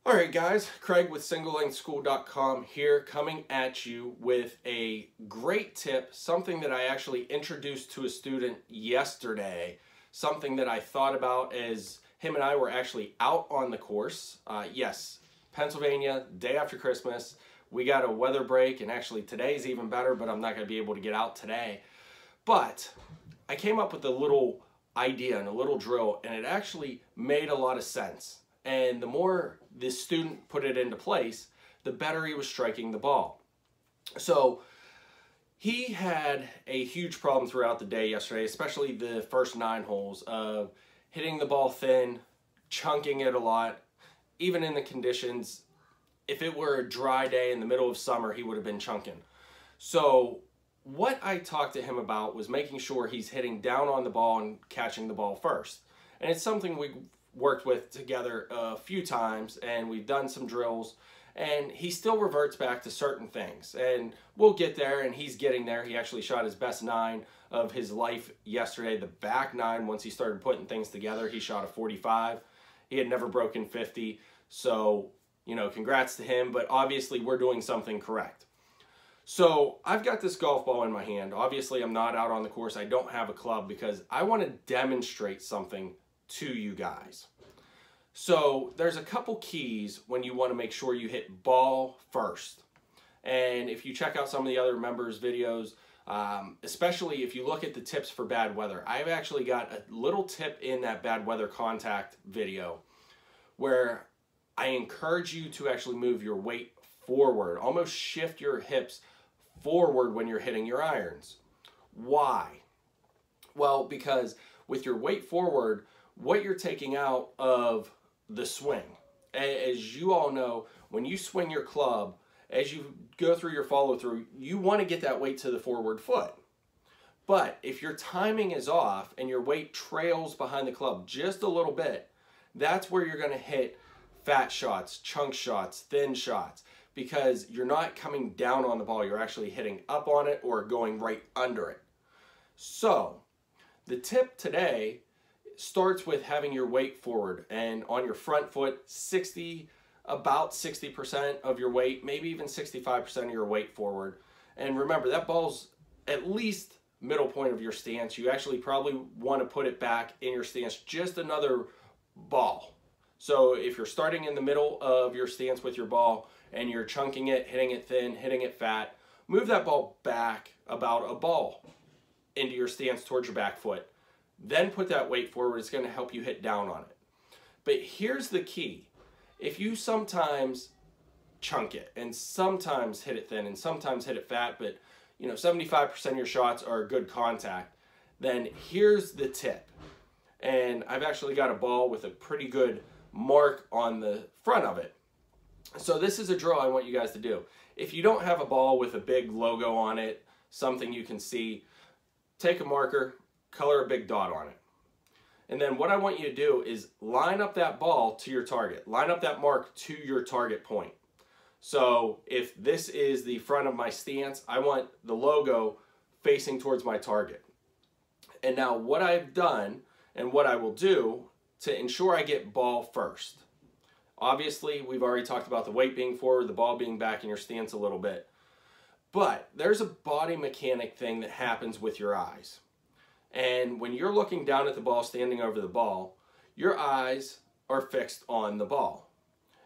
Alright guys, Craig with SingleLengthSchool.com here, coming at you with a great tip, something that I actually introduced to a student yesterday, something that I thought about as him and I were actually out on the course. Yes, Pennsylvania, day after Christmas, we got a weather break, and actually today's even better, but I'm not going to be able to get out today. But I came up with a little idea and a little drill, and it actually made a lot of sense. And the more this student put it into place, the better he was striking the ball. So he had a huge problem throughout the day yesterday, especially the first 9 holes, of hitting the ball thin, chunking it a lot. Even in the conditions, if it were a dry day in the middle of summer, he would have been chunking. So what I talked to him about was making sure he's hitting down on the ball and catching the ball first. And it's something we worked with together a few times, and we've done some drills, and he still reverts back to certain things, and we'll get there, and he's getting there. He actually shot his best 9 of his life yesterday, the back 9. Once he started putting things together, he shot a 45. He had never broken 50, so you know, congrats to him, but obviously we're doing something correct. So I've got this golf ball in my hand. Obviously I'm not out on the course, I don't have a club, because I want to demonstrate something to you guys. So there's a couple keys when you want to make sure you hit ball first. And if you check out some of the other members' videos, especially if you look at the tips for bad weather, I've actually got a little tip in that bad weather contact video where I encourage you to actually move your weight forward, almost shift your hips forward when you're hitting your irons. Why? Well, because with your weight forward, what you're taking out of the swing. As you all know, when you swing your club, as you go through your follow through, you want to get that weight to the forward foot. But if your timing is off and your weight trails behind the club just a little bit, that's where you're going to hit fat shots, chunk shots, thin shots, because you're not coming down on the ball, you're actually hitting up on it or going right under it. So the tip today starts with having your weight forward, and on your front foot, about 60% of your weight, maybe even 65% of your weight forward. And remember, that ball's at least middle point of your stance. You actually probably want to put it back in your stance just another ball. So if you're starting in the middle of your stance with your ball and you're chunking it, hitting it thin, hitting it fat, move that ball back about a ball into your stance towards your back foot. Then put that weight forward. It's going to help you hit down on it. But here's the key. If you sometimes chunk it and sometimes hit it thin and sometimes hit it fat, but you know, 75% of your shots are good contact, then here's the tip. And I've actually got a ball with a pretty good mark on the front of it. So this is a drill I want you guys to do. If you don't have a ball with a big logo on it, something you can see, take a marker, color a big dot on it. And then what I want you to do is line up that ball to your target. Line up that mark to your target point. So if this is the front of my stance, I want the logo facing towards my target. And now what I've done and what I will do to ensure I get ball first. Obviously, we've already talked about the weight being forward, the ball being back in your stance a little bit. But there's a body mechanic thing that happens with your eyes. And when you're looking down at the ball, standing over the ball, your eyes are fixed on the ball.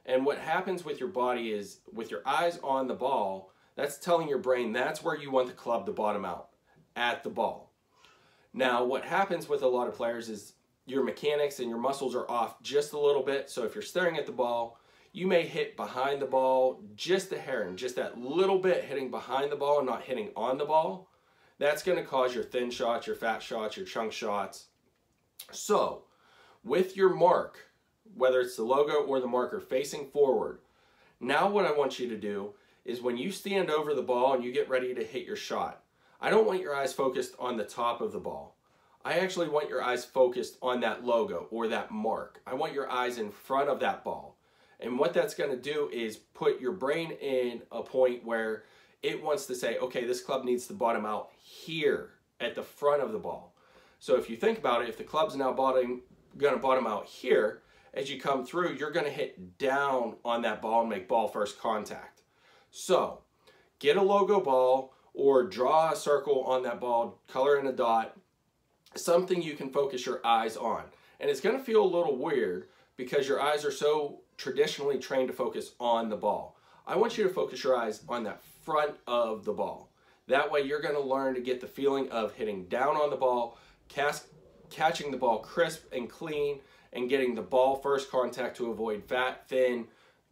And what happens with your body is, with your eyes on the ball, that's telling your brain that's where you want the club to bottom out, at the ball. Now, what happens with a lot of players is your mechanics and your muscles are off just a little bit. So if you're staring at the ball, you may hit behind the ball just a hair, and just that little bit hitting behind the ball and not hitting on the ball. That's going to cause your thin shots, your fat shots, your chunk shots. So with your mark, whether it's the logo or the marker facing forward, now what I want you to do is when you stand over the ball and you get ready to hit your shot, I don't want your eyes focused on the top of the ball. I actually want your eyes focused on that logo or that mark. I want your eyes in front of that ball. And what that's going to do is put your brain in a point where it wants to say, okay, this club needs to bottom out here at the front of the ball. So if you think about it, if the club's now going to bottom out here, as you come through, you're going to hit down on that ball and make ball first contact. So get a logo ball or draw a circle on that ball, color in a dot, something you can focus your eyes on. And it's going to feel a little weird because your eyes are so traditionally trained to focus on the ball. I want you to focus your eyes on that front of the ball. That way you're going to learn to get the feeling of hitting down on the ball, catching the ball crisp and clean, and getting the ball first contact to avoid fat, thin,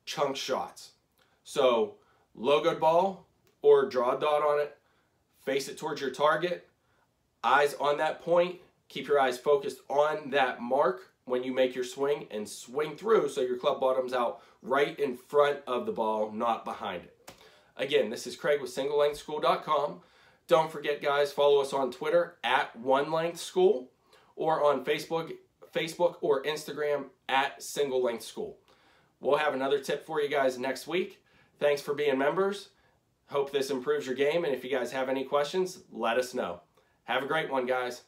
chunk shots. So logoed ball or draw a dot on it, face it towards your target, eyes on that point, keep your eyes focused on that mark when you make your swing, and swing through so your club bottom's out right in front of the ball, not behind it. Again, this is Craig with SingleLengthSchool.com. Don't forget, guys, follow us on Twitter at OneLengthSchool or on Facebook or Instagram at SingleLengthSchool. We'll have another tip for you guys next week. Thanks for being members. Hope this improves your game, and if you guys have any questions, let us know. Have a great one, guys.